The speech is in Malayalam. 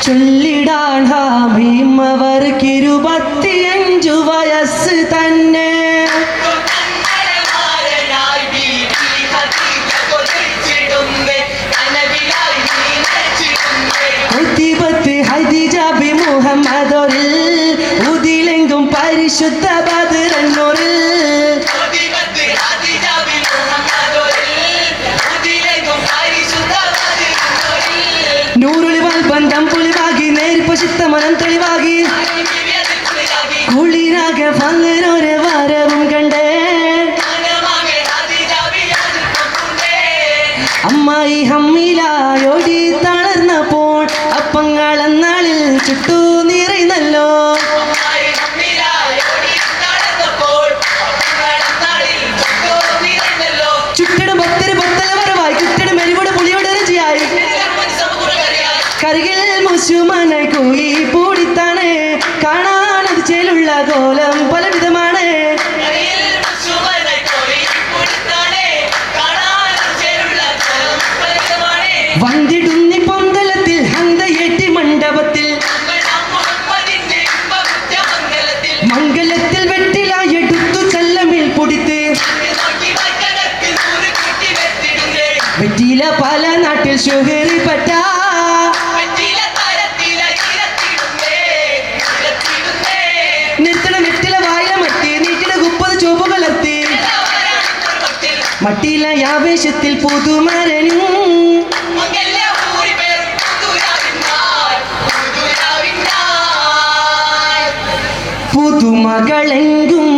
ചൊല്ലിടാൻ ഹാമീം അവർക്ക് 25 വയസ്സ് തന്നെ. മുഹമ്മദോരിൽ ഉദിലെങ്കും പരിശുദ്ധ ബദറന്നൂരിൽ നൂറുളിവാൽ ബന്ധം പുളിവാകി നേരിപ്പശിത്ത മനം തെളിവാകി കുളിരാകെ ഫലനൊരു വരവും കണ്ടേ. അമ്മായി ഹമ്മിലായോടി തളർന്നപ്പോൾ അപ്പങ്ങളെന്നാളിൽ ചുട്ടു നിറയുന്നല്ലോ. ചുറ്റിടും ഭക്തര് ഭക്തല വരവായി ചുറ്റിടും എരിവോട് പുളിയോട് രുചിയായി കരികിൽ മുസുമനായി കൂയി പൂടിത്താണ് കാണാനത് ചേലുള്ള കോലം പലവിധമാണ്. വന്തിടുന്നി പൊന്തലത്തിൽ ഹന്തയേറ്റി മണ്ഡപത്തിൽ മംഗലത്തിൽ വെട്ടിലായെടുത്തു ചല്ലമിൽ പൊടിത്ത് വെറ്റില പല നാട്ടിൽ ശുഹരി പറ്റ നിർത്തണ വെറ്റില വായില മറ്റി നീട്ടില 30 ചുവപ്പുകളെത്തി മട്ടില ആവേശത്തിൽ പുതുമരനും പുതുമകളെങ്കും